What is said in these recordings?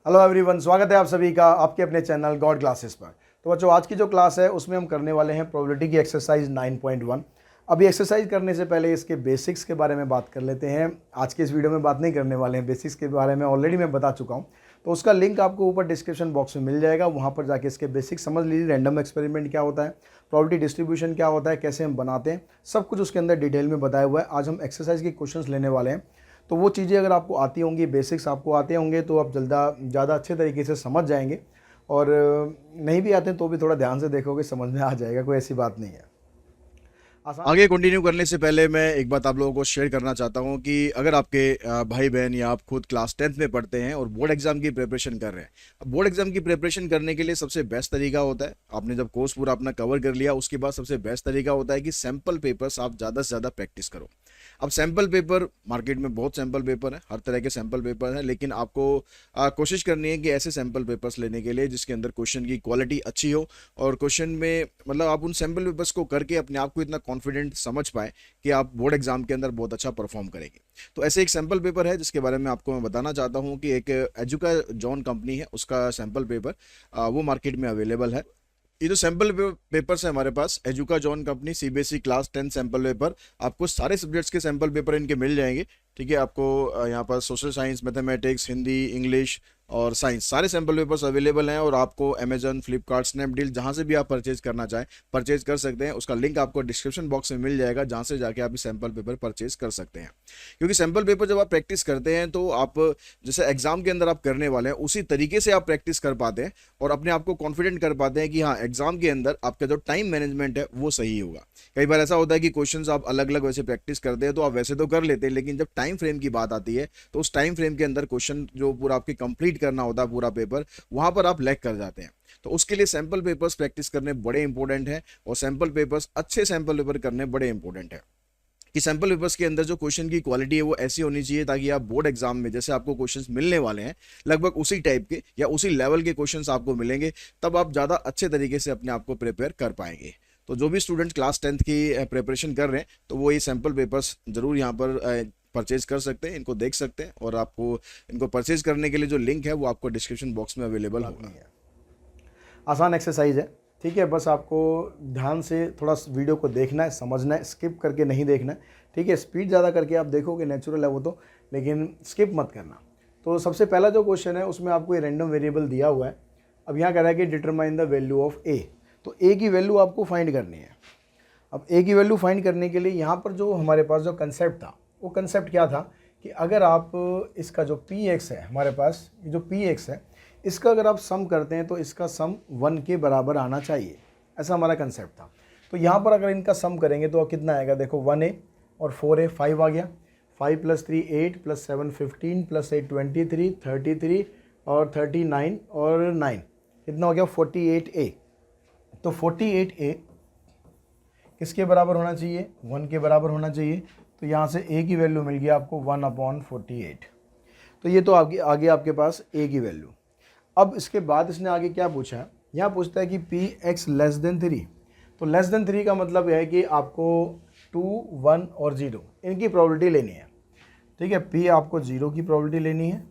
Hello everyone, स्वागत है आप सभी का आपके अपने चैनल गॉड क्लासेस पर। तो बच्चों, आज की जो क्लास है उसमें हम करने वाले हैं प्रोबेबिलिटी की एक्सरसाइज 9.1। अभी एक्सरसाइज करने से पहले इसके बेसिक्स के बारे में बात कर लेते हैं। आज के इस वीडियो में बात नहीं करने वाले हैं, बेसिक्स के बारे में ऑलरेडी मैं बता चुका हूँ। तो उसका लिंक आपको ऊपर डिस्क्रिप्शन बॉक्स में मिल जाएगा, वहाँ पर जाके इसके बेसिक्स समझ लीजिए। रैंडम एक्सपेरिमेंट क्या होता है, प्रोबेबिलिटी डिस्ट्रीब्यूशन क्या होता है, कैसे हम बनाते हैं, सब कुछ उसके अंदर डिटेल में बताया हुआ है। आज हम एक्सरसाइज के क्वेश्चंस लेने वाले हैं। तो वो चीज़ें अगर आपको आती होंगी, बेसिक्स आपको आते होंगे, तो आप ज़्यादा अच्छे तरीके से समझ जाएंगे। और नहीं भी आते तो भी थोड़ा ध्यान से देखोगे, समझ में आ जाएगा, कोई ऐसी बात नहीं है। आगे कंटिन्यू करने से पहले मैं एक बात आप लोगों को शेयर करना चाहता हूं कि अगर आपके भाई बहन या आप खुद क्लास 10th में पढ़ते हैं और बोर्ड एग्जाम की प्रिपरेशन कर रहे हैं, अब बोर्ड एग्जाम की प्रिपरेशन करने के लिए सबसे बेस्ट तरीका होता है, आपने जब कोर्स पूरा अपना कवर कर लिया उसके बाद सबसे बेस्ट तरीका होता है कि सैम्पल पेपर्स आप ज़्यादा से ज़्यादा प्रैक्टिस करो। अब सैम्पल पेपर मार्केट में बहुत सैम्पल पेपर है, हर तरह के सैम्पल पेपर हैं, लेकिन आपको कोशिश करनी है कि ऐसे सैम्पल पेपर्स लेने के लिए जिसके अंदर क्वेश्चन की क्वालिटी अच्छी हो और क्वेश्चन में मतलब आप उन सैम्पल पेपर्स को करके अपने आप को इतना कॉन्फिडेंट समझ पाए कि आप बोर्ड एग्जाम के अंदर बहुत अच्छा परफॉर्म करेंगे। तो ऐसे एक सैम्पल पेपर है जिसके बारे में आपको मैं बताना चाहता हूँ कि एक एजुका जॉन कंपनी है, उसका सैम्पल पेपर वो मार्केट में अवेलेबल है। ये जो सैम्पल पेपर्स है हमारे पास, एजुका John company CBSE class 10 sample paper, आपको सारे सब्जेक्ट्स के सैम्पल पेपर इनके मिल जाएंगे। ठीक है, आपको यहाँ पर social science, mathematics, Hindi, English और साइंस सारे सैम्पल पेपर्स अवेलेबल हैं और आपको अमेजन, फ्लिपकार्ट, स्नैपडील जहाँ से भी आप परचेज करना चाहें परचेज कर सकते हैं। उसका लिंक आपको डिस्क्रिप्शन बॉक्स में मिल जाएगा, जहाँ से जाके आप सैम्पल पेपर परचेज कर सकते हैं। क्योंकि सैम्पल पेपर जब आप प्रैक्टिस करते हैं तो आप जैसे एग्जाम के अंदर आप करने वाले हैं उसी तरीके से आप प्रैक्टिस कर पाते हैं और अपने आप को कॉन्फिडेंट कर पाते हैं कि हाँ, एग्जाम के अंदर आपका जो टाइम मैनेजमेंट है वो सही होगा। कई बार ऐसा होता है कि क्वेश्चंस आप अलग अलग वैसे प्रैक्टिस करते हैं तो आप वैसे तो कर लेते हैं, लेकिन जब टाइम फ्रेम की बात आती है तो उस टाइम फ्रेम के अंदर क्वेश्चन जो पूरा आपके कंप्लीट करना होता है पूरा पेपर, वहां पर आप लैग कर जाते हैं। तो उसके लिए सैंपल पेपर्स प्रैक्टिस करने बड़े इंपॉर्टेंट हैं और सैंपल पेपर्स अच्छे सैंपल पेपर करने बड़े इंपॉर्टेंट है कि सैंपल पेपर्स के अंदर जो क्वेश्चन की क्वालिटी है वो ऐसी होनी चाहिए ताकि आप बोर्ड एग्जाम में जैसे आपको क्वेश्चंस मिलने वाले हैं लगभग उसी टाइप के या उसी लेवल के क्वेश्चंस आपको मिलेंगे, तब आप ज़्यादा अच्छे तरीके से अपने आप को प्रिपेयर कर पाएंगे। तो जो भी स्टूडेंट क्लास 10th की प्रिपरेशन कर रहे हैं तो वो ये सैंपल पेपर्स जरूर यहाँ पर परचेज कर सकते हैं, इनको देख सकते हैं और आपको इनको परचेज करने के लिए जो लिंक है वो आपको डिस्क्रिप्शन बॉक्स में अवेलेबल होगा। आसान एक्सरसाइज है, ठीक है। बस आपको ध्यान से थोड़ा वीडियो को देखना है, समझना है, स्किप करके नहीं देखना है, ठीक है। स्पीड ज़्यादा करके आप देखोगे, नेचुरल है वो तो, लेकिन स्किप मत करना। तो सबसे पहला जो क्वेश्चन है उसमें आपको ये रैंडम वेरिएबल दिया हुआ है। अब यहाँ कह रहा है कि डिटरमाइन द वैल्यू ऑफ ए। तो ए की वैल्यू आपको फाइंड करनी है। अब ए की वैल्यू फाइंड करने के लिए यहाँ पर जो हमारे पास जो कंसेप्ट था, वो कंसेप्ट क्या था कि अगर आप इसका जो पी एक्स है हमारे पास, ये जो पी एक्स है, इसका अगर आप सम करते हैं तो इसका सम 1 के बराबर आना चाहिए, ऐसा हमारा कंसेप्ट था। तो यहाँ पर अगर इनका सम करेंगे तो कितना आएगा, देखो 1a और 4a 5 आ गया, 5 + 3 8 + 7 15 + 8 23 33 और 39 और 9, कितना हो गया 48a। तो 48a किसके बराबर होना चाहिए, 1 के बराबर होना चाहिए। तो यहाँ से a की वैल्यू मिल गया आपको 1/48। तो ये तो आगे आपके पास a की वैल्यू। अब इसके बाद इसने आगे क्या पूछा है, यहाँ पूछता है कि पी एक्स लेस देन 3। तो लेस देन 3 का मतलब है कि आपको 2, 1 और 0 इनकी प्रोबेबिलिटी लेनी है, ठीक है। पी आपको 0 की प्रोबेबिलिटी लेनी है,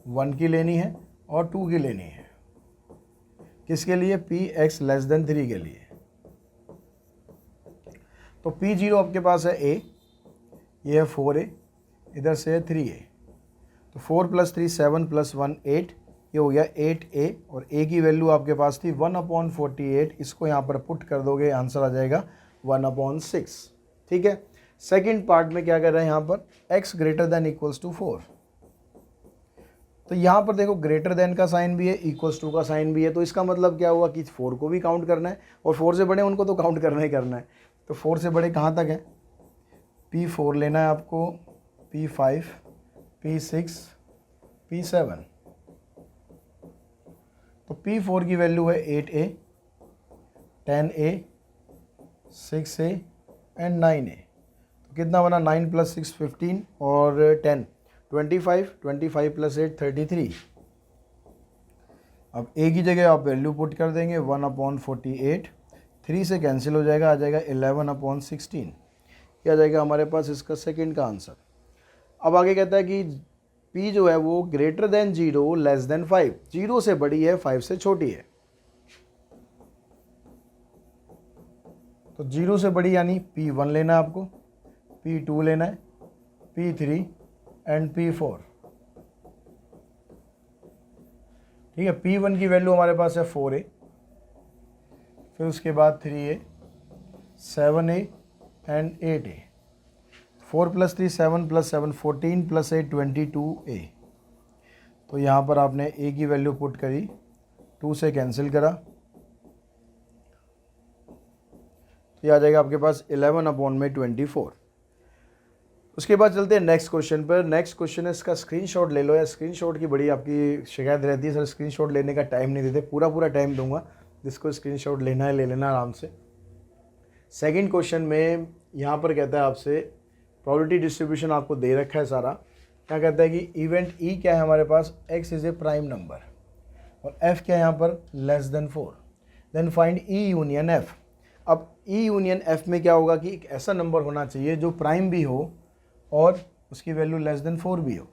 1 की लेनी है और 2 की लेनी है। किसके लिए, पी एक्स लेस देन 3 के लिए। तो P0 आपके पास है a, ये है 4a, इधर से है 3a। तो 4 + 3 7 + 1 8, ये हो गया 8a और a की वैल्यू आपके पास थी 1/48। इसको यहाँ पर पुट कर दोगे, आंसर आ जाएगा 1/6, ठीक है। सेकंड पार्ट में क्या कर रहे हैं यहाँ पर, x > 4। तो यहाँ पर देखो ग्रेटर देन का साइन भी है, इक्वल्स टू का साइन भी है। तो इसका मतलब क्या हुआ कि 4 को भी काउंट करना है और 4 से बड़े उनको तो काउंट करना ही करना है। तो 4 से बड़े कहाँ तक है, P4 लेना है आपको, P5, P6, P7। तो P4 की वैल्यू है 8a, 10a, 6a and 9a। तो कितना बना, 9 + 6 15 और 10 25, 25 + 8 33। अब a की जगह आप वैल्यू पुट कर देंगे 1/48, 3 से कैंसिल हो जाएगा, आ जाएगा 11/16। क्या आ जाएगा हमारे पास इसका सेकंड का आंसर। अब आगे कहता है कि P जो है वो ग्रेटर देन 0 लेस देन 5, 0 से बड़ी है 5 से छोटी है। तो 0 से बड़ी यानी P1 लेना है आपको, P2 लेना है, P3 एंड P4। ठीक है, P1 की वैल्यू हमारे पास है 4a, फिर उसके बाद 3a, 7a and 8a। 4 + 3 7 + 7 14 + 8 22a। तो यहाँ पर आपने a की वैल्यू पुट करी, 2 से कैंसिल करा, तो ये आ जाएगा आपके पास 11/24। उसके बाद चलते हैं नेक्स्ट क्वेश्चन पर। नेक्स्ट क्वेश्चन है, इसका स्क्रीनशॉट ले लो। या स्क्रीनशॉट की बड़ी आपकी शिकायत रहती है, सर स्क्रीनशॉट लेने का टाइम नहीं देते। पूरा टाइम दूंगा, जिसको स्क्रीनशॉट लेना है ले लेना आराम से। सेकंड क्वेश्चन में यहाँ पर कहता है आपसे प्रोबेबिलिटी डिस्ट्रीब्यूशन आपको दे रखा है सारा। क्या कहता है कि इवेंट ई क्या है हमारे पास, x is a prime number और f क्या है यहाँ पर less than 4, then find E union f। अब ई यूनियन f में क्या होगा कि एक ऐसा नंबर होना चाहिए जो प्राइम भी हो और उसकी वैल्यू लेस देन 4 भी हो।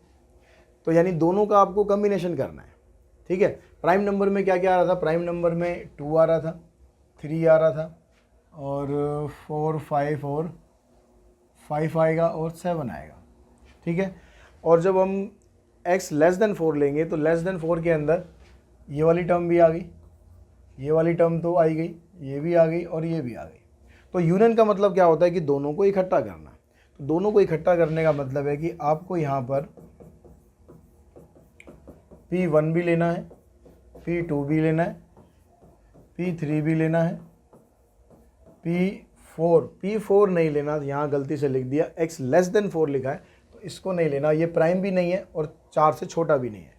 तो यानी दोनों का आपको कम्बिनेशन करना है। ठीक है, प्राइम नंबर में क्या क्या आ रहा था, प्राइम नंबर में 2 आ रहा था, 3 आ रहा था और 4 5 और 5 आएगा और 7 आएगा। ठीक है, और जब हम x लेस देन 4 लेंगे तो लेस देन 4 के अंदर ये वाली टर्म भी आ गई, ये वाली टर्म तो आई गई, ये भी आ गई और ये भी आ गई। तो यूनियन का मतलब क्या होता है कि दोनों को इकट्ठा करना। तो दोनों को इकट्ठा करने का मतलब है कि आपको यहाँ पर P1 भी लेना है, P2 भी लेना है, P3 भी लेना है, P4 नहीं लेना, यहाँ गलती से लिख दिया, x लेस देन 4 लिखा है तो इसको नहीं लेना, ये प्राइम भी नहीं है और 4 से छोटा भी नहीं है,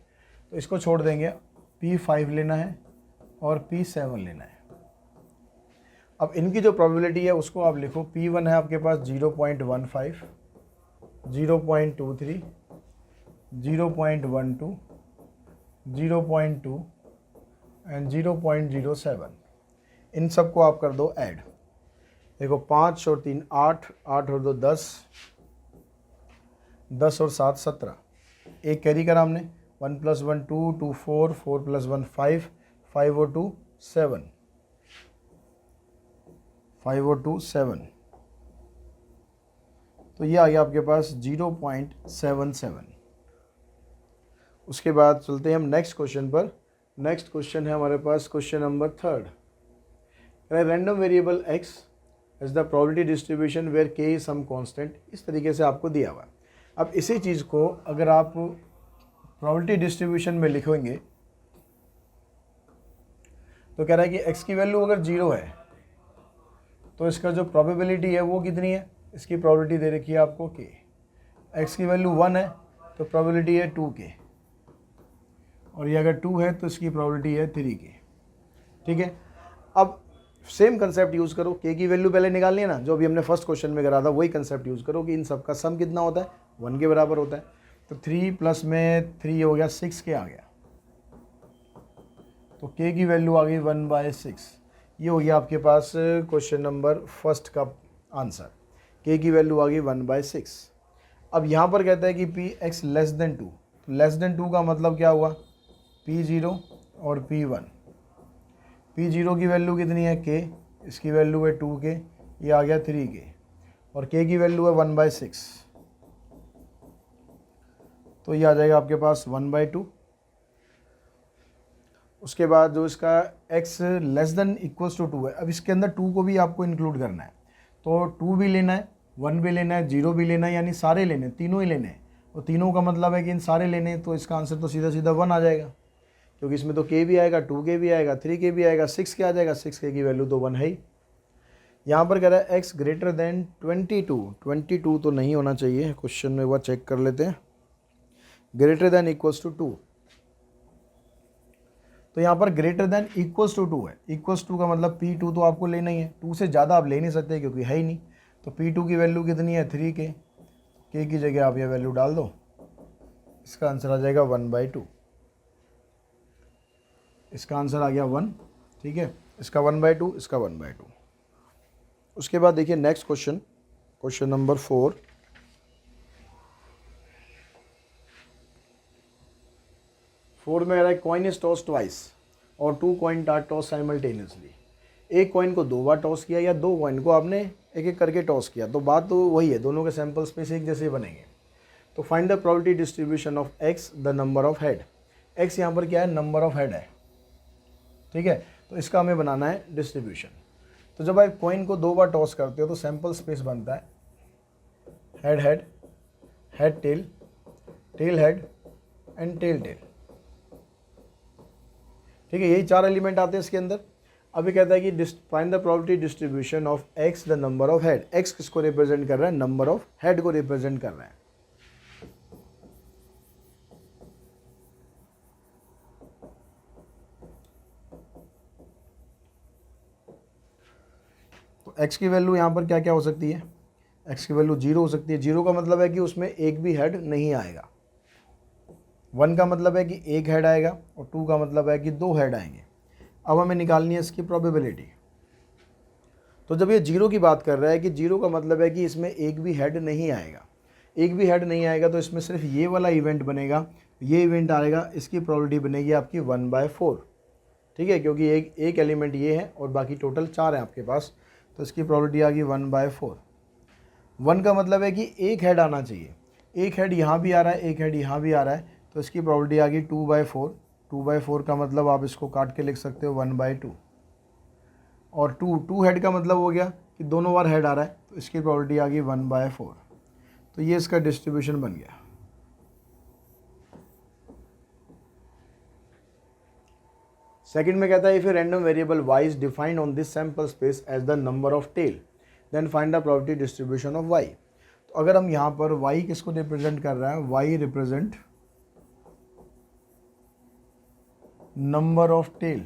तो इसको छोड़ देंगे। P5 लेना है और P7 लेना है। अब इनकी जो प्रोबेबिलिटी है उसको आप लिखो, P1 है आपके पास 0.15, 0.23, 0.12, 0.2 एंड 0.07। इन सबको आप कर दो ऐड। देखो 5 और 3 8, 8 और 2 10, 10 और 7 17, एक कैरी करा हमने, 1 + 1 2, 2 4, 4 + 1 5, 5 और 2 7, 5 और 2 7। तो ये आ गया आपके पास 0.77। उसके बाद चलते हैं हम नेक्स्ट क्वेश्चन पर। नेक्स्ट क्वेश्चन है हमारे पास question number 3। Random variable x is the probability distribution where k is some constant. इस तरीके से आपको दिया हुआ है। अब इसी चीज़ को अगर आप प्रोबेबिलिटी डिस्ट्रीब्यूशन में लिखेंगे तो कह रहा है कि x की वैल्यू अगर 0 है तो इसका जो प्रोबेबिलिटी है वो कितनी है, इसकी प्रोबेबिलिटी दे रखी है आपको k। x की वैल्यू 1 है तो प्रोबेबिलिटी है 2k, और ये अगर 2 है तो इसकी प्रोबेबिलिटी है 3k। ठीक है, अब सेम कंसेप्ट यूज़ करो, k की वैल्यू पहले निकालनी है ना, जो अभी हमने फर्स्ट क्वेश्चन में करा था, वही कंसेप्ट यूज़ करो कि इन सब का सम कितना होता है, 1 के बराबर होता है। तो 3 प्लस में 3 हो गया 6k आ गया, तो k की वैल्यू आ गई 1/6। ये हो गया आपके पास क्वेश्चन नंबर फर्स्ट का आंसर, k की वैल्यू आ गई 1/6। अब यहाँ पर कहता है कि px लेस देन 2, तो लेस देन 2 का मतलब क्या हुआ, P0 और P1। P0 की वैल्यू कितनी है k, इसकी वैल्यू है 2k, ये आ गया 3k, और k की वैल्यू है 1/6, तो ये आ जाएगा आपके पास 1/2। उसके बाद जो इसका x less than equals to 2 है, अब इसके अंदर 2 को भी आपको इंक्लूड करना है, तो 2 भी लेना है, 1 भी लेना है, 0 भी लेना है, यानी सारे लेने, तीनों ही लेने हैं। और तीनों का मतलब है कि इन सारे लेने हैं, तो इसका आंसर तो सीधा सीधा 1 आ जाएगा, क्योंकि इसमें तो k भी आएगा, 2k भी आएगा, 3k भी आएगा, 6k आ जाएगा, 6k की वैल्यू तो 1 है ही। यहाँ पर कह रहा है x ग्रेटर देन 22, 22 तो नहीं होना चाहिए, क्वेश्चन में एक बार चेक कर लेते हैं, ग्रेटर देन इक्वल्स टू 2। तो यहाँ पर ग्रेटर देन इक्वल्स टू 2 है, इक्वल्स टू का मतलब P2 तो आपको लेना ही है, 2 से ज़्यादा आप ले नहीं सकते क्योंकि है ही नहीं। तो P2 की वैल्यू कितनी है, 3k, k की जगह आप ये वैल्यू डाल दो, इसका आंसर आ जाएगा 1/2। इसका आंसर आ गया 1। ठीक है, इसका 1/2, इसका 1/2। उसके बाद देखिए नेक्स्ट क्वेश्चन, क्वेश्चन नंबर 4। 4 में कह रहा है कॉइन इज टॉस ट्वाइस और 2 कॉइन आर टॉस साइमल्टेनियसली। एक कॉइन को 2 बार टॉस किया या 2 कॉइन को आपने एक एक करके टॉस किया, तो बात तो वही है, दोनों के सैंपल स्पेस एक जैसे बनेंगे। तो find the probability distribution of x the number of head. X यहाँ पर क्या है, नंबर ऑफ हेड है, ठीक है। तो इसका हमें बनाना है डिस्ट्रीब्यूशन। तो जब आप कॉइन को 2 बार टॉस करते हो तो सैंपल स्पेस बनता है head head, head tail, tail head and tail tail, ठीक है। यही 4 एलिमेंट आते हैं इसके अंदर। अभी कहता है कि find the probability distribution of x the number of head. X किसको रिप्रेजेंट कर रहा है, नंबर ऑफ हेड को रिप्रेजेंट कर रहा है। तो एक्स की वैल्यू यहाँ पर क्या क्या हो सकती है, एक्स की वैल्यू 0 हो सकती है। 0 का मतलब है कि उसमें एक भी हेड नहीं आएगा। 1 का मतलब है कि एक हेड आएगा और 2 का मतलब है कि 2 हेड आएंगे। अब हमें निकालनी है इसकी प्रोबेबिलिटी। तो जब ये 0 की बात कर रहा है कि 0 का मतलब है कि इसमें एक भी हेड नहीं आएगा, एक भी हेड नहीं आएगा तो इसमें सिर्फ ये वाला इवेंट बनेगा, ये इवेंट आएगा, इसकी प्रोबेबिलिटी बनेगी आपकी 1/4, ठीक है, क्योंकि एक एलिमेंट ये है और बाकी टोटल 4 है आपके पास, तो इसकी प्रोबेबिलिटी आ गई 1/4। 1 का मतलब है कि एक हेड आना चाहिए, एक हेड यहाँ भी आ रहा है, एक हेड यहाँ भी आ रहा है, तो इसकी प्रोबेबिलिटी आ गई 2/4। 2/4 का मतलब आप इसको काट के लिख सकते हो 1/2। और 2 हेड का मतलब हो गया कि दोनों बार हेड आ रहा है, तो इसकी प्रोबेबिलिटी आ गई 1/4। तो ये इसका डिस्ट्रीब्यूशन बन गया। सेकंड में कहता है if a random variable y is defined on this sample space as the number of tail then find the probability distribution of y। तो अगर हम यहाँ पर y किसको रिप्रेजेंट कर रहा है, y represent number of tail.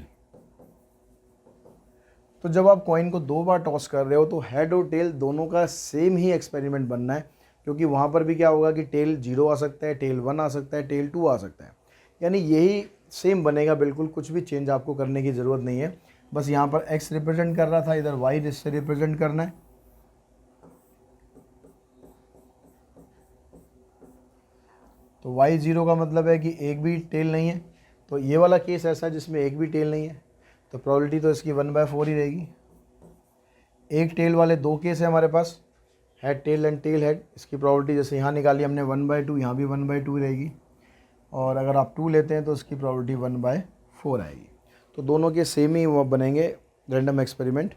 तो जब आप कॉइन को 2 बार टॉस कर रहे हो तो हेड और टेल दोनों का सेम ही एक्सपेरिमेंट बनना है, क्योंकि वहाँ पर भी क्या होगा कि टेल 0 आ सकता है, टेल 1 आ सकता है, टेल 2 आ सकता है, यानी यही सेम बनेगा बिल्कुल, कुछ भी चेंज आपको करने की ज़रूरत नहीं है। बस यहाँ पर x रिप्रेजेंट कर रहा था, इधर y इससे रिप्रेजेंट करना है। तो y 0 का मतलब है कि एक भी टेल नहीं है, तो ये वाला केस ऐसा है जिसमें एक भी टेल नहीं है, तो प्रोबेबिलिटी तो इसकी 1/4 ही रहेगी। एक टेल वाले 2 केस है हमारे पास, head tail and tail head. इसकी प्रोबेबिलिटी जैसे यहाँ निकाली हमने 1/2, यहाँ भी 1/2 रहेगी, और अगर आप 2 लेते हैं तो इसकी प्रोबेबिलिटी 1/4 आएगी। तो दोनों के सेम ही वो बनेंगे रैंडम एक्सपेरिमेंट।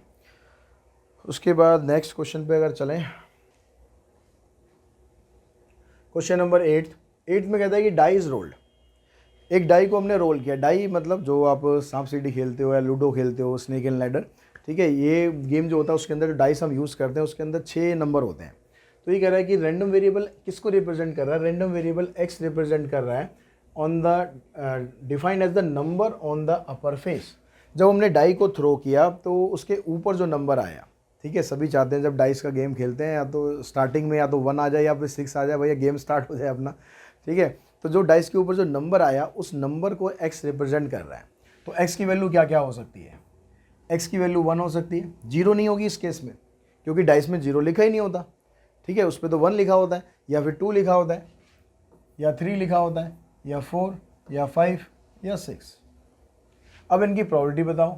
उसके बाद नेक्स्ट क्वेश्चन पे अगर चलें, क्वेश्चन नंबर 8 में कहता है कि डाई इज रोल्ड। एक डाई को हमने रोल किया। डाई मतलब जो आप सांप सीढ़ी खेलते हो या लूडो खेलते हो, स्नेक एंड लैडर, ठीक है, ये गेम जो होता है उसके अंदर जो डाइस हम यूज़ करते हैं उसके अंदर 6 नंबर होते हैं। तो ये कह रहा है कि रैंडम वेरिएबल किसको रिप्रेजेंट कर रहा है, रैंडम वेरिएबल x रिप्रेजेंट कर रहा है on the defined as the number on the upper face. जब हमने डाई को थ्रो किया तो उसके ऊपर जो नंबर आया, ठीक है, सभी चाहते हैं जब डाइस का गेम खेलते हैं या तो स्टार्टिंग में या तो 1 आ जाए या फिर 6 आ जाए, भैया गेम स्टार्ट हो जाए अपना, ठीक है। तो जो डाइस के ऊपर जो नंबर आया उस नंबर को x रिप्रेजेंट कर रहा है। तो x की वैल्यू क्या क्या हो सकती है, x की वैल्यू 1 हो सकती है, 0 नहीं होगी इस केस में क्योंकि डाइस में 0 लिखा ही नहीं होता, ठीक है, उस पर तो 1 लिखा होता है या फिर 2 लिखा होता है या 3 लिखा होता है या 4 या 5 या 6। अब इनकी प्रोबेबिलिटी बताओ।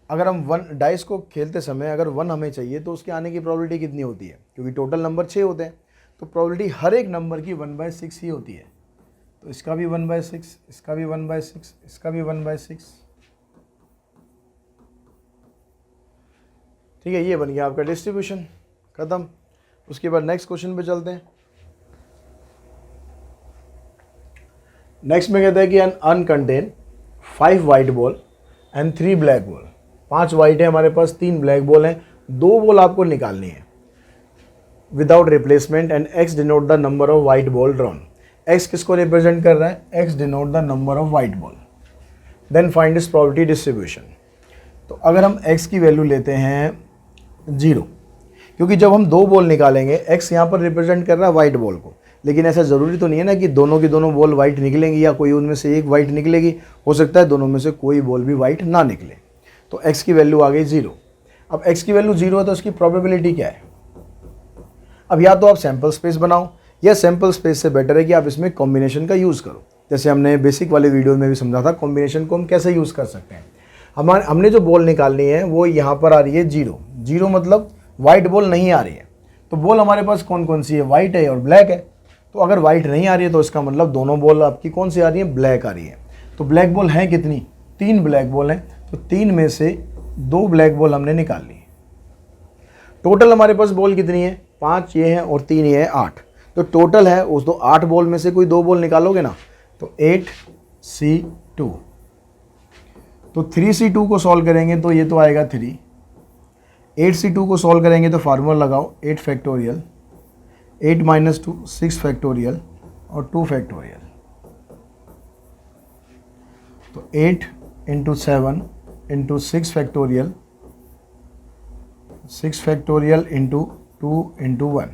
अगर हम 1 डाइस को खेलते समय अगर 1 हमें चाहिए तो उसके आने की प्रोबेबिलिटी कितनी होती है, क्योंकि टोटल नंबर 6 होते हैं, तो प्रोबेबिलिटी हर एक नंबर की 1/6 ही होती है। तो इसका भी 1/6, इसका भी 1/6, इसका भी 1/6, ठीक है। ये बन गया आपका डिस्ट्रीब्यूशन, खत्म। उसके बाद नेक्स्ट क्वेश्चन पे चलते हैं। नेक्स्ट में कहता है कि an urn contain 5 white ball and 3 black ball. 5 white है हमारे पास, 3 ब्लैक बॉल हैं, 2 बॉल आपको निकालनी है without replacement and x denote the number of white ball drawn. x किसको रिप्रेजेंट कर रहा है, x denote the number of white ball. Then find इस प्रोबेबिलिटी डिस्ट्रीब्यूशन। तो अगर हम x की वैल्यू लेते हैं 0, क्योंकि जब हम 2 बॉल निकालेंगे x यहाँ पर रिप्रेजेंट कर रहा है वाइट बॉल को, लेकिन ऐसा ज़रूरी तो नहीं है ना कि दोनों की दोनों बॉल वाइट निकलेंगी या कोई उनमें से एक वाइट निकलेगी, हो सकता है दोनों में से कोई बॉल भी वाइट ना निकले। तो x की वैल्यू आ गई 0। अब x की वैल्यू 0 है तो उसकी प्रोबेबिलिटी क्या है। अब या तो आप सैंपल स्पेस बनाओ या सैंपल स्पेस से बेटर है कि आप इसमें कॉम्बिनेशन का यूज़ करो। जैसे हमने बेसिक वाले वीडियो में भी समझा था कॉम्बिनेशन को हम कैसे यूज़ कर सकते हैं। हमने जो बॉल निकालनी है वो यहाँ पर आ रही है 0, 0 मतलब वाइट बॉल नहीं आ रही है। तो बॉल हमारे पास कौन कौन सी है, वाइट है और ब्लैक है। तो अगर वाइट नहीं आ रही है तो इसका मतलब दोनों बॉल आपकी कौन सी आ रही है, ब्लैक आ रही है। तो ब्लैक बॉल हैं कितनी, 3 ब्लैक बॉल हैं। तो 3 में से 2 ब्लैक बॉल हमने निकाल ली। टोटल हमारे पास बॉल कितनी है, 5 ये हैं और 3 ये है, 8। तो टोटल है उस 8 बॉल में से कोई 2 बॉल निकालोगे ना, तो 8C2। तो 3C2 को सॉल्व करेंगे तो ये तो आएगा 3। 8C2 को सॉल्व करेंगे तो फार्मूला लगाओ 8 फैक्टोरियल, 8 माइनस 2 6 फैक्टोरियल और 2 फैक्टोरियल। तो 8 into 7 into 6 factorial, 6 factorial into 2 into 1,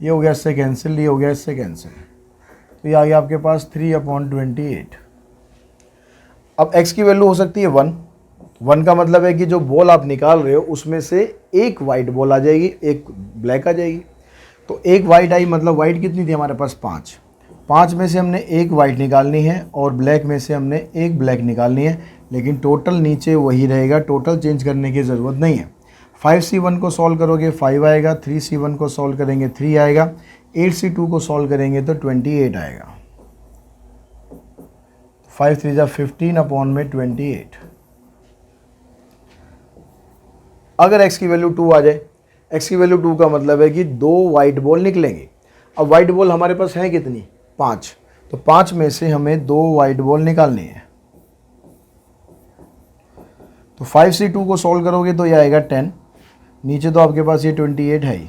ये हो गया इससे कैंसिल, ये हो गया इससे कैंसिल। तो ये आ गया आपके पास 3/28। अब x की वैल्यू हो सकती है 1। 1 का मतलब है कि जो बॉल आप निकाल रहे हो उसमें से एक वाइट बॉल आ जाएगी, एक ब्लैक आ जाएगी। तो एक वाइट आई, मतलब वाइट कितनी थी हमारे पास, 5। 5 में से हमने एक वाइट निकालनी है और ब्लैक में से हमने एक ब्लैक निकालनी है, लेकिन टोटल नीचे वही रहेगा, टोटल चेंज करने की ज़रूरत नहीं है। 5C1 को सॉल्व करोगे 5 आएगा, 3C1 को सॉल्व करेंगे 3 आएगा, 8C2 को सॉल्व करेंगे तो 28 आएगा। 5 3 15/28। अगर x की वैल्यू 2 आ जाए, x की वैल्यू 2 का मतलब है कि 2 वाइट बॉल निकलेंगे। अब वाइट बॉल हमारे पास है कितनी, 5। तो 5 में से हमें 2 वाइट बॉल निकालनी है। तो 5C2 को सॉल्व करोगे तो ये आएगा 10, नीचे तो आपके पास ये 28 है ही,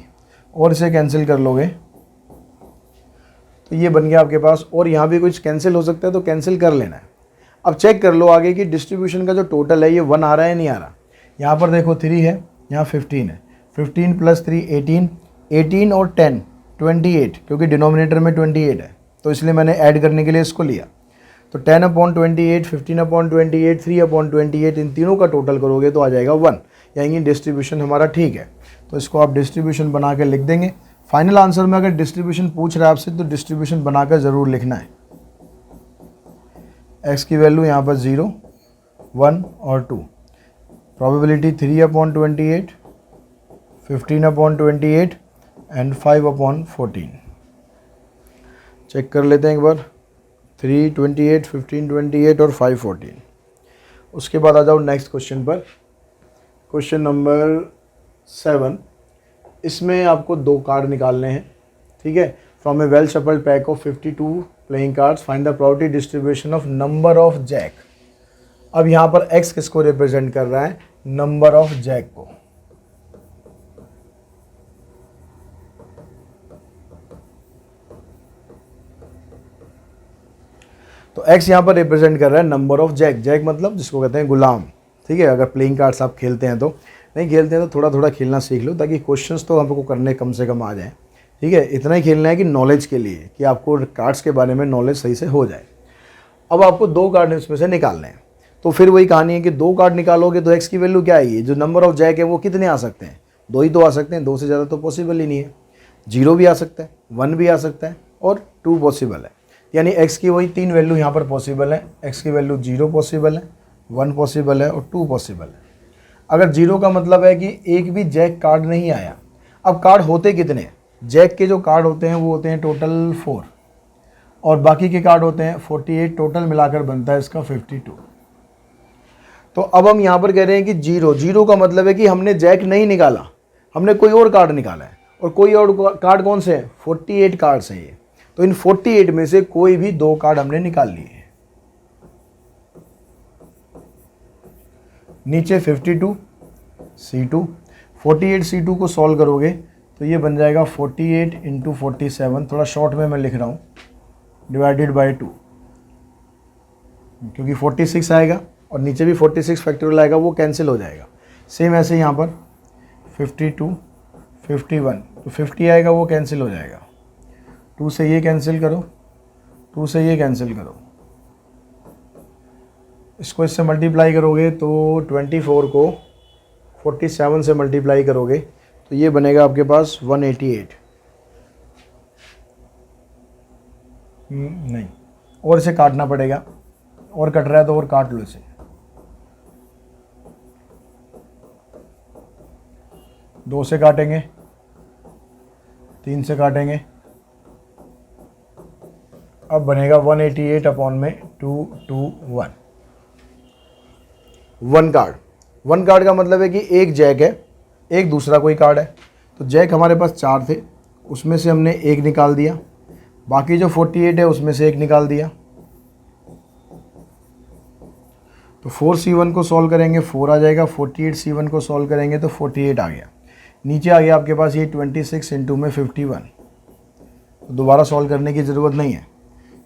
और इसे कैंसिल कर लोगे तो ये बन गया आपके पास। और यहाँ भी कुछ कैंसिल हो सकता है तो कैंसिल कर लेना है। अब चेक कर लो आगे कि डिस्ट्रीब्यूशन का जो टोटल है ये 1 आ रहा है नहीं आ रहा। यहाँ पर देखो 3 है, यहाँ 15 है, 15 + 3 18, 18 और 10 28, क्योंकि डिनोमिनेटर में 28 है तो इसलिए मैंने ऐड करने के लिए इसको लिया। तो 10/28, 15/28, 3/28, इन तीनों का टोटल करोगे तो आ जाएगा 1, यानी डिस्ट्रीब्यूशन हमारा ठीक है। तो इसको आप डिस्ट्रीब्यूशन बना के लिख देंगे। फाइनल आंसर में अगर डिस्ट्रीब्यूशन पूछ रहा है आपसे तो डिस्ट्रीब्यूशन बनाकर ज़रूर लिखना है। x की वैल्यू यहाँ पर 0, 1 और 2, प्रोबेबिलिटी 3/28, 15/28 एंड 5/14। चेक कर लेते हैं एक बार, 3 28, 15 28 और 5 14। उसके बाद आ जाओ नेक्स्ट क्वेश्चन पर, क्वेश्चन नंबर 7। इसमें आपको 2 कार्ड निकालने हैं, ठीक है। From a well shuffled pack of 52 playing cards find the probability distribution of number of jack. अब यहाँ पर x किसको रिप्रेजेंट कर रहा है, नंबर ऑफ जैक को। तो x यहाँ पर रिप्रेजेंट कर रहा है नंबर ऑफ जैक। जैक मतलब जिसको कहते हैं गुलाम, ठीक है। अगर प्लेइंग कार्ड्स आप खेलते हैं तो, नहीं खेलते हैं तो थोड़ा थोड़ा खेलना सीख लो ताकि क्वेश्चंस तो हमको करने कम से कम आ जाए, ठीक है। इतना ही खेलना है कि नॉलेज के लिए, कि आपको कार्ड्स के बारे में नॉलेज सही से हो जाए। अब आपको 2 कार्ड इसमें से निकालने हैं, तो फिर वही कहानी है कि 2 कार्ड निकालोगे तो x की वैल्यू क्या आएगी, जो नंबर ऑफ जैक है वो कितने आ सकते हैं, 2 ही तो आ सकते हैं, 2 से ज़्यादा तो पॉसिबल ही नहीं है। 0 भी आ सकता है, 1 भी आ सकता है और 2 पॉसिबल है। यानी x की वही 3 वैल्यू यहाँ पर पॉसिबल है। x की वैल्यू 0 पॉसिबल है, 1 पॉसिबल है और 2 पॉसिबल है। अगर 0 का मतलब है कि एक भी जैक कार्ड नहीं आया। अब कार्ड होते कितने हैं, जैक के जो कार्ड होते हैं वो होते हैं टोटल 4 और बाकी के कार्ड होते हैं 48, टोटल मिलाकर बनता है इसका 52। तो अब हम यहाँ पर कह रहे हैं कि 0 का मतलब है कि हमने जैक नहीं निकाला, हमने कोई और कार्ड निकाला है। और कोई और कार्ड कौन से हैं, 48 कार्ड्स हैं ये। तो इन 48 में से कोई भी 2 कार्ड हमने निकाल लिए। नीचे 52 C2, 48 C2 को सॉल्व करोगे तो ये बन जाएगा 48 × 47, थोड़ा शॉर्ट में मैं लिख रहा हूँ, डिवाइडेड बाय 2, क्योंकि 46 आएगा और नीचे भी 46 फैक्टोरियल आएगा, वो कैंसिल हो जाएगा। सेम ऐसे यहाँ पर 52 51, तो 50 आएगा वो कैंसिल हो जाएगा। 2 से ये कैंसिल करो, 2 से ये कैंसिल करो, इसको इससे मल्टीप्लाई करोगे तो 24 को 47 से मल्टीप्लाई करोगे तो ये बनेगा आपके पास 188, नहीं और इसे काटना पड़ेगा, और कट रहा है तो और काट लो इसे। दो से काटेंगे, 3 से काटेंगे, अब बनेगा 188 अपॉन में 221। वन कार्ड का मतलब है कि एक जैक है, एक दूसरा कोई कार्ड है। तो जैक हमारे पास 4 थे, उसमें से हमने एक निकाल दिया, बाकी जो 48 है उसमें से एक निकाल दिया। तो 4C1 को सॉल्व करेंगे 4 आ जाएगा, 48C1 को सॉल्व करेंगे तो 48 आ गया। नीचे आ गया आपके पास ये 26 इंटू में 51। तो दोबारा सॉल्व करने की ज़रूरत नहीं है।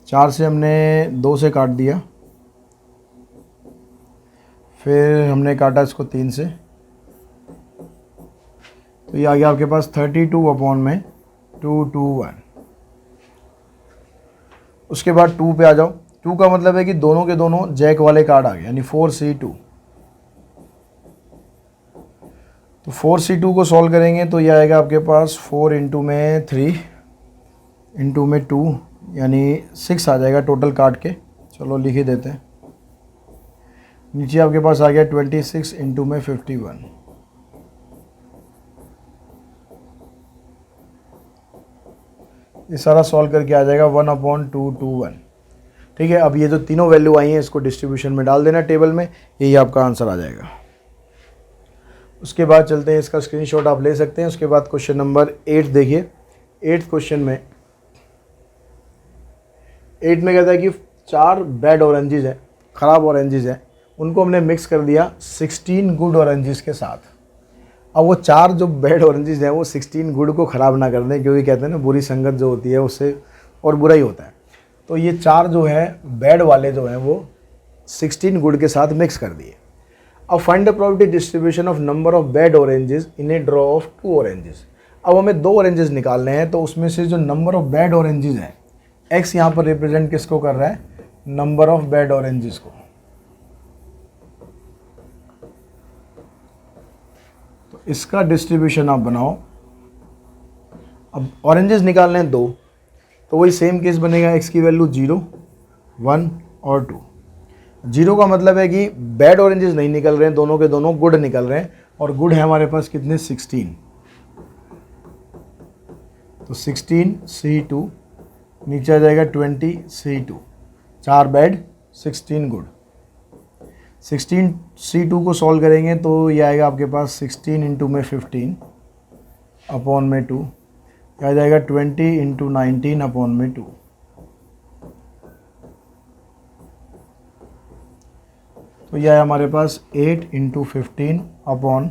4 से हमने 2 से काट दिया, फिर हमने काटा इसको 3 से, तो ये आ गया आपके पास 32 अपॉन में 221। उसके बाद 2 पे आ जाओ। 2 का मतलब है कि दोनों के दोनों जैक वाले कार्ड आ गए, यानी 4C2। तो 4C2 को सॉल्व करेंगे तो ये आएगा आपके पास 4 इंटू में 3 इंटू में 2, यानी 6 आ जाएगा टोटल काट के। चलो लिख ही देते हैं। नीचे आपके पास आ गया 26 इंटू में 51। ये सारा सॉल्व करके आ जाएगा 1/221। ठीक है, अब ये जो तीनों वैल्यू आई हैं इसको डिस्ट्रीब्यूशन में डाल देना टेबल में, यही आपका आंसर आ जाएगा। उसके बाद चलते हैं, इसका स्क्रीनशॉट आप ले सकते हैं। उसके बाद क्वेश्चन नंबर 8 देखिए। 8th क्वेश्चन में 8 में कहता है कि 4 बैड ऑरेंजेस हैं, ख़राब ऑरेंजेस हैं, उनको हमने मिक्स कर दिया 16 गुड ऑरेंजेस के साथ। अब वो 4 जो बैड ऑरेंजेस हैं वो 16 गुड को ख़राब ना कर दें, क्योंकि कहते हैं ना बुरी संगत जो होती है उससे और बुरा ही होता है। तो ये 4 जो है बैड वाले जो हैं वो 16 गुड के साथ मिक्स कर दिए। अब find the probability distribution of number of bad oranges in A draw of 2 oranges. अब हमें 2 ऑरेंजेस निकालने हैं, तो उसमें से जो नंबर ऑफ बैड ऑरेंजेस हैं, एक्स यहाँ पर रिप्रेजेंट किसको कर रहा है, नंबर ऑफ बैड ऑरेंजेस को। तो इसका डिस्ट्रीब्यूशन आप बनाओ। अब ऑरेंजेस निकालने हैं 2, तो वही सेम केस बनेगा, एक्स की वैल्यू 0, 1 और 2। 0 का मतलब है कि बैड ऑरेंजेस नहीं निकल रहे हैं, दोनों के दोनों गुड निकल रहे हैं, और गुड है हमारे पास कितने, 16। तो 16C2, नीचे आ जाएगा 20C2। 4 bad 16 good. 16C2 को सॉल्व करेंगे तो ये आएगा आपके पास 16 इंटू में 15 अपॉन में 2, आ जाएगा 20 इंटू 19 अपॉन में 2। तो यह है हमारे पास 8 इंटू 15 अपॉन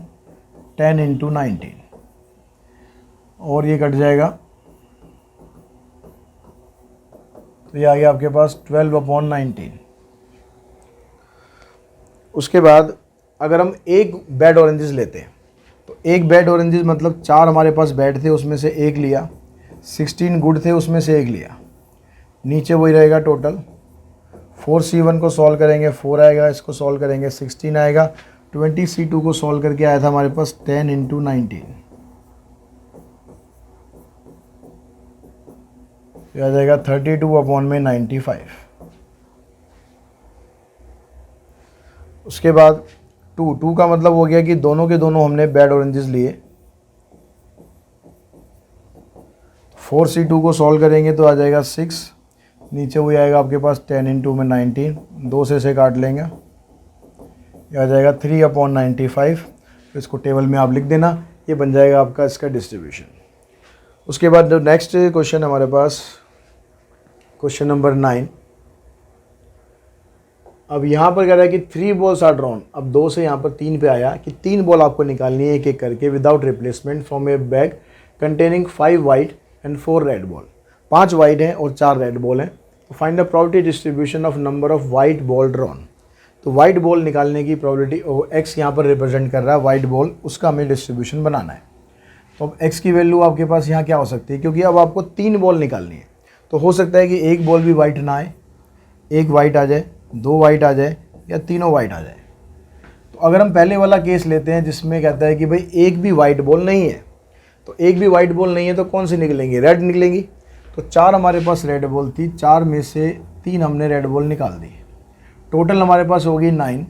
10 इंटू 19, और ये कट जाएगा, तो ये आ गया आपके पास 12 अपॉन 19। उसके बाद अगर हम एक बैड ऑरेंजेस लेते हैं, तो एक बैड ऑरेंजेस मतलब 4 हमारे पास बैड थे, उसमें से एक लिया, 16 गुड थे, उसमें से एक लिया, नीचे वही रहेगा टोटल। 4C1 को सॉल्व करेंगे 4 आएगा, इसको सॉल्व करेंगे 16 आएगा। 20C2 को सॉल्व करके आया था हमारे पास 10 इंटू 19, आ जाएगा 32 अपॉन में 95। उसके बाद 2 का मतलब हो गया कि दोनों के दोनों हमने बैड ऑरेंजेस लिए। 4C2 को सॉल्व करेंगे तो आ जाएगा 6, नीचे वही आएगा आपके पास 10 इंटू में 19, 2 से काट लेंगे, ये आ जाएगा 3 अपॉन 95। तो इसको टेबल में आप लिख देना, ये बन जाएगा आपका इसका डिस्ट्रीब्यूशन। उसके बाद जो नेक्स्ट क्वेश्चन हमारे पास क्वेश्चन नंबर 9। अब यहाँ पर कह रहा है कि 3 बॉल्स आर ड्रॉन। अब 2 से यहाँ पर 3 पे आया कि 3 बॉल आपको निकालनी है एक एक करके without replacement from A bag containing 5 white and 4 red ball. 5 white हैं और 4 रेड बॉल हैं। तो find the probability distribution of number of white ball drawn. तो वाइट बॉल निकालने की प्रोबेबिलिटी, एक्स यहाँ पर रिप्रेजेंट कर रहा है वाइट बॉल, उसका हमें डिस्ट्रीब्यूशन बनाना है। तो अब एक्स की वैल्यू आपके पास यहाँ क्या हो सकती है, क्योंकि अब आपको 3 बॉल निकालनी है, तो हो सकता है कि एक बॉल भी वाइट ना आए, एक वाइट आ जाए, 2 वाइट आ जाए, या तीनों वाइट आ जाए। तो अगर हम पहले वाला केस लेते हैं जिसमें कहता है कि भाई एक भी वाइट बॉल नहीं है, तो एक भी वाइट बॉल नहीं है तो कौन सी निकलेंगी, रेड निकलेंगी। तो 4 हमारे पास रेड बॉल थी, 4 में से 3 हमने रेड बॉल निकाल दी। टोटल हमारे पास होगी 9,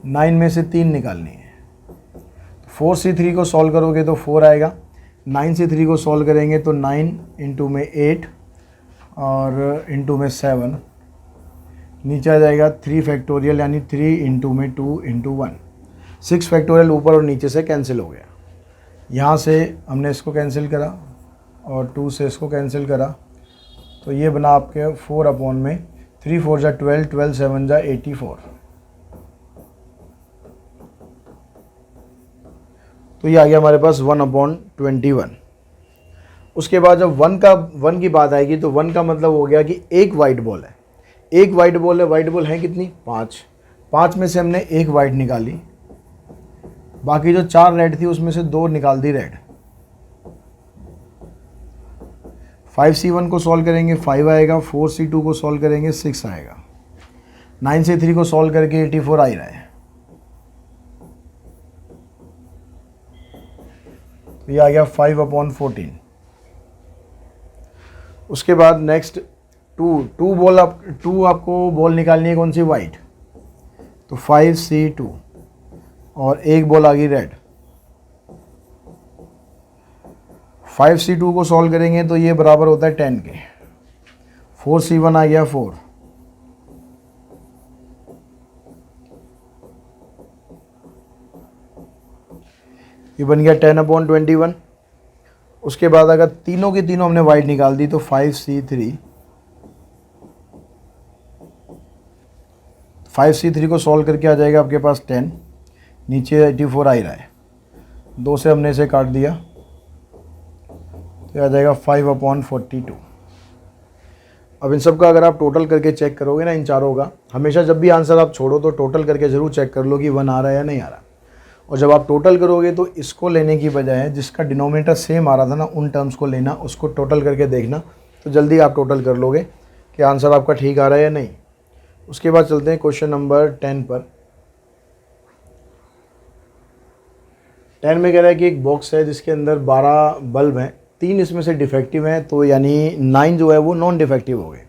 9 में से 3 निकालनी है। 4C3 को सॉल्व करोगे तो 4 आएगा, 9C3 को सॉल्व करेंगे तो 9 इंटू में 8 और इंटू में 7, नीचे आ जाएगा 3 फैक्टोरियल यानी 3 इंटू में 2 इंटू 1, 6 फैक्टोरियल ऊपर और नीचे से कैंसिल हो गया। यहाँ से हमने इसको कैंसिल करा और 2 से इसको कैंसिल करा, तो ये बना आपके 4 अपॉन में 3 4 जा 12, 12 7 जा 84। तो ये आ गया हमारे पास 1/21। उसके बाद जब 1 की बात आएगी तो 1 का मतलब हो गया कि एक वाइट बॉल है, एक वाइट बॉल है। वाइट बॉल है कितनी? 5, 5 में से हमने एक वाइट निकाली, बाकी जो 4 रेड थी उसमें से 2 निकाल दी रेड। 5C1 को सॉल्व करेंगे 5 आएगा, 4C2 को सॉल्व करेंगे 6 आएगा, 9C3 को सॉल्व करके 84 आ ही रहा है। तो ये आ गया 5/14। उसके बाद नेक्स्ट 2 बॉल, 2 आपको बॉल निकालनी है, कौन सी? वाइट। तो 5C2 और एक बॉल आ गई रेड। 5C2 को सॉल्व करेंगे तो ये बराबर होता है 10 के। 4C1 आ गया 4, ये बन गया 10/21। उसके बाद अगर तीनों की तीनों हमने वाइट निकाल दी तो 5C3 को सॉल्व करके आ जाएगा आपके पास 10, नीचे 84 आ ही रहा है, 2 से हमने इसे काट दिया तो आ जाएगा 5/42। अब इन सब का अगर आप टोटल करके चेक करोगे ना, इन चारों का, हमेशा जब भी आंसर आप छोड़ो तो टोटल करके ज़रूर चेक कर लो कि 1 आ रहा है या नहीं आ रहा। और जब आप टोटल करोगे तो इसको लेने की बजाय जिसका डिनोमिनेटर सेम आ रहा था ना, उन टर्म्स को लेना, उसको टोटल करके देखना, तो जल्दी आप टोटल कर लोगे कि आंसर आपका ठीक आ रहा है या नहीं। उसके बाद चलते हैं क्वेश्चन नंबर 10 पर। 10 में कह रहा है कि एक बॉक्स है जिसके अंदर 12 बल्ब हैं, 3 इसमें से डिफेक्टिव हैं, तो यानी 9 जो है वो नॉन डिफेक्टिव हो गए।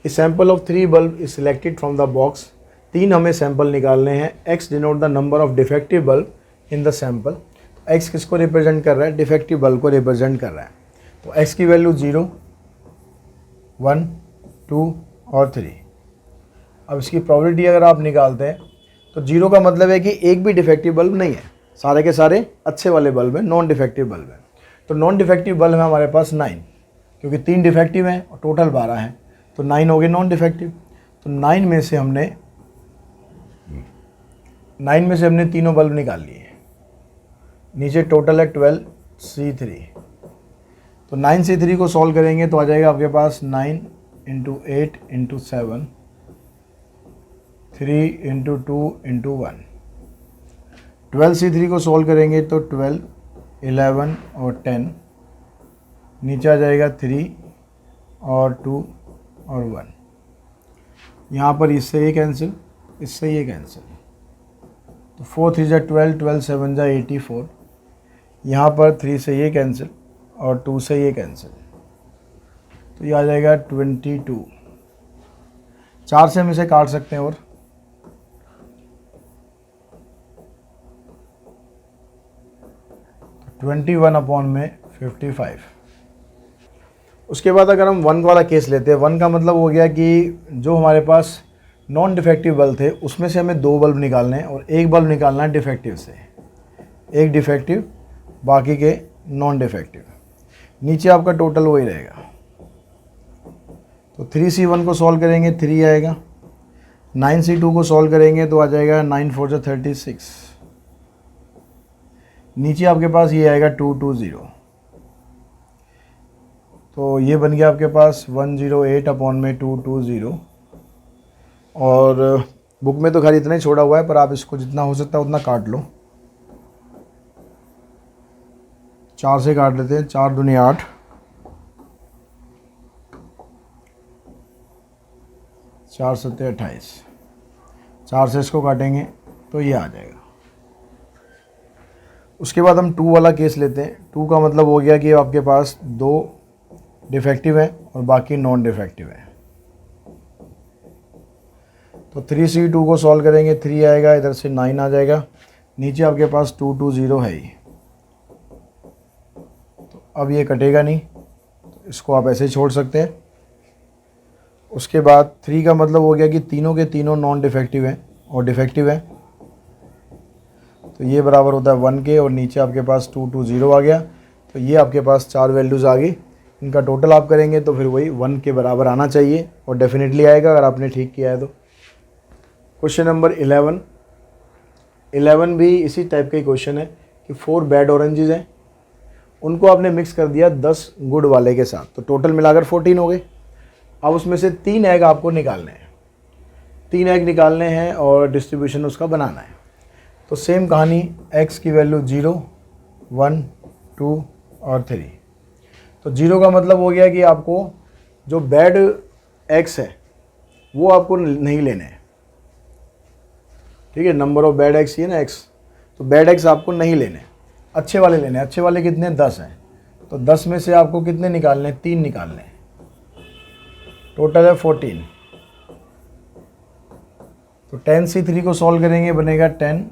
ए sample of 3 bulb is selected from the box. 3 हमें सैंपल निकालने हैं। x denote the number of defective bulb in the sample. तो x किसको रिप्रेजेंट कर रहा है? डिफेक्टिव बल्ब को रिप्रेजेंट कर रहा है। तो x की वैल्यू 0, 1, 2 और 3। अब इसकी प्रोबेबिलिटी अगर आप निकालते हैं तो 0 का मतलब है कि एक भी डिफेक्टिव बल्ब नहीं है, सारे के सारे अच्छे वाले बल्ब हैं, नॉन डिफेक्टिव बल्ब हैं। तो नॉन डिफेक्टिव बल्ब है हमारे पास 9, क्योंकि 3 डिफेक्टिव हैं और टोटल 12 हैं, तो 9 हो गए नॉन डिफेक्टिव। तो 9 में से हमने तीनों बल्ब निकाल लिए। नीचे टोटल है 12C3। तो 9C3 को सॉल्व करेंगे तो आ जाएगा आपके पास 9 into 8 into 7, 3 into 2 into 1। 12C3 को सॉल्व करेंगे तो 12, 11 और 10, नीचे आ जाएगा 3 और 2 और 1। यहाँ पर इससे ये कैंसिल, इससे ये कैंसिल, तो 4 3 जा 12, 12 7 जा 84। यहाँ पर 3 से ये कैंसिल और 2 से ये कैंसिल, तो ये आ जाएगा 22। 4 से हम इसे काट सकते हैं और 21/55। उसके बाद अगर हम 1 वाला केस लेते हैं, 1 का मतलब हो गया कि जो हमारे पास नॉन डिफेक्टिव बल्ब थे उसमें से हमें 2 बल्ब निकालने हैं और एक बल्ब निकालना है डिफेक्टिव से, एक डिफेक्टिव बाकी के नॉन डिफेक्टिव। नीचे आपका टोटल वही रहेगा। तो 3C1 को सॉल्व करेंगे 3 आएगा, 9C2 को सॉल्व करेंगे तो आ जाएगा 9 4 जा 36। नीचे आपके पास ये आएगा 220। तो ये बन गया आपके पास 108/220। और बुक में तो खैर इतना ही छोड़ा हुआ है, पर आप इसको जितना हो सकता है उतना काट लो। 4 से काट लेते हैं, 4 दूनी 8, 4 7 28। 4 से इसको काटेंगे तो ये आ जाएगा। उसके बाद हम 2 वाला केस लेते हैं। 2 का मतलब हो गया कि आपके पास 2 डिफेक्टिव हैं और बाकी नॉन डिफेक्टिव हैं। तो 3C2 को सॉल्व करेंगे, 3 आएगा, इधर से 9 आ जाएगा, नीचे आपके पास 220 है ही। तो अब ये कटेगा नहीं, तो इसको आप ऐसे ही छोड़ सकते हैं। उसके बाद 3 का मतलब हो गया कि तीनों के तीनों नॉन डिफेक्टिव हैं और डिफेक्टिव हैं, तो ये बराबर होता है 1 के, और नीचे आपके पास 220 आ गया। तो ये आपके पास 4 वैल्यूज़ आ गई, इनका टोटल आप करेंगे तो फिर वही 1 के बराबर आना चाहिए, और डेफिनेटली आएगा अगर आपने ठीक किया है तो। क्वेश्चन नंबर 11 भी इसी टाइप का ही क्वेश्चन है कि 4 बैड ऑरेंजेस हैं, उनको आपने मिक्स कर दिया 10 गुड वाले के साथ, तो टोटल मिलाकर 14 हो गए। अब उसमें से 3 एग आपको निकालने हैं, 3 एग निकालने हैं और डिस्ट्रीब्यूशन उसका बनाना है। तो सेम कहानी, x की वैल्यू 0, 1, 2 और 3। तो 0 का मतलब हो गया कि आपको जो बैड x है वो आपको नहीं लेने हैं, ठीक है। नंबर ऑफ बैड x ही है ना x, तो बैड x आपको नहीं लेने, अच्छे वाले लेने। अच्छे वाले कितने, 10 हैं, तो 10 में से आपको कितने निकालने, 3 निकालने, टोटल है 14। तो 10C3 को सॉल्व करेंगे, बनेगा 10,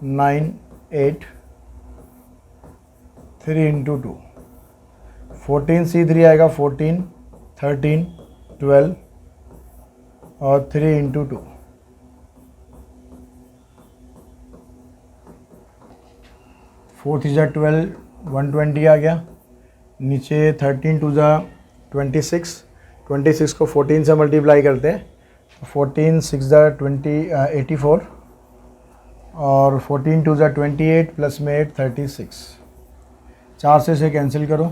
9, 8, 3 इंटू 2, 14C3 आएगा, 14, 13, 12 और 3 इंटू 2, 4 3 जा 12, 120 आ गया, नीचे 13 2 जा 26, 26 को 14 से मल्टीप्लाई करते हैं, 14 6 जा 84 और 14 2 जा 28 प्लस में 8 36, 4 से इसे कैंसिल करो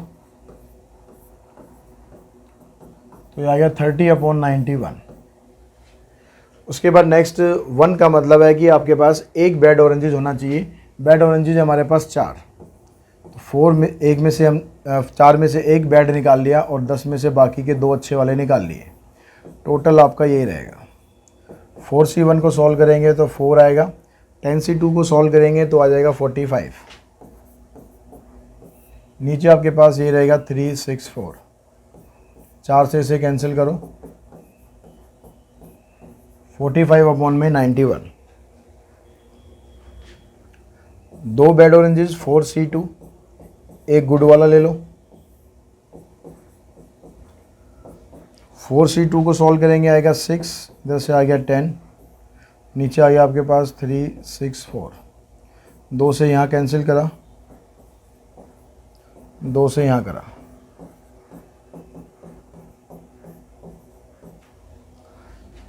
तो ये आ गया 30/91। उसके बाद नेक्स्ट 1 का मतलब है कि आपके पास एक बैड ऑरेंजेस होना चाहिए। बैड ऑरेंजेस हमारे पास 4, तो 4 में एक में से हम 4 में से एक बैड निकाल लिया और 10 में से बाकी के 2 अच्छे वाले निकाल लिए, टोटल आपका यही रहेगा। 4C1 को सॉल्व करेंगे तो 4 आएगा, 10C2 को सॉल्व करेंगे तो आ जाएगा 45, नीचे आपके पास ये रहेगा 364, 4 से इसे कैंसिल करो, 45/91, 2 बैड ऑरेंजेस 4C2, एक गुड वाला ले लो। 4C2 को सॉल्व करेंगे, आएगा 6, इधर से आ गया 10, नीचे आ गया आपके पास 364, 2 से यहाँ कैंसिल करा, 2 से यहाँ करा,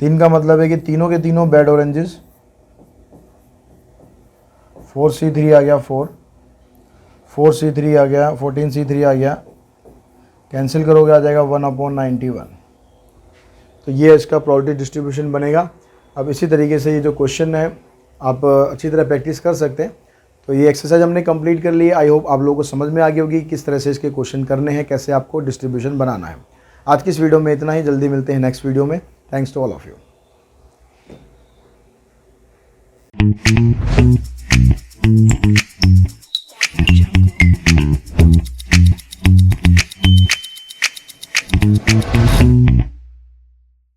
3 का मतलब है कि तीनों के तीनों बैड ऑरेंजेस, 4C3 आ गया 4, 4C3 आ गया, 14C3 आ गया, कैंसिल करोगे आ जाएगा 1/91। तो ये इसका प्रोबेबिलिटी डिस्ट्रीब्यूशन बनेगा। अब इसी तरीके से ये जो क्वेश्चन है आप अच्छी तरह प्रैक्टिस कर सकते हैं। तो ये एक्सरसाइज हमने कंप्लीट कर ली है। आई होप आप लोगों को समझ में आ गई होगी किस तरह से इसके क्वेश्चन करने हैं, कैसे आपको डिस्ट्रीब्यूशन बनाना है। आज की इस वीडियो में इतना ही, जल्दी मिलते हैं नेक्स्ट वीडियो में। Thanks to all of you.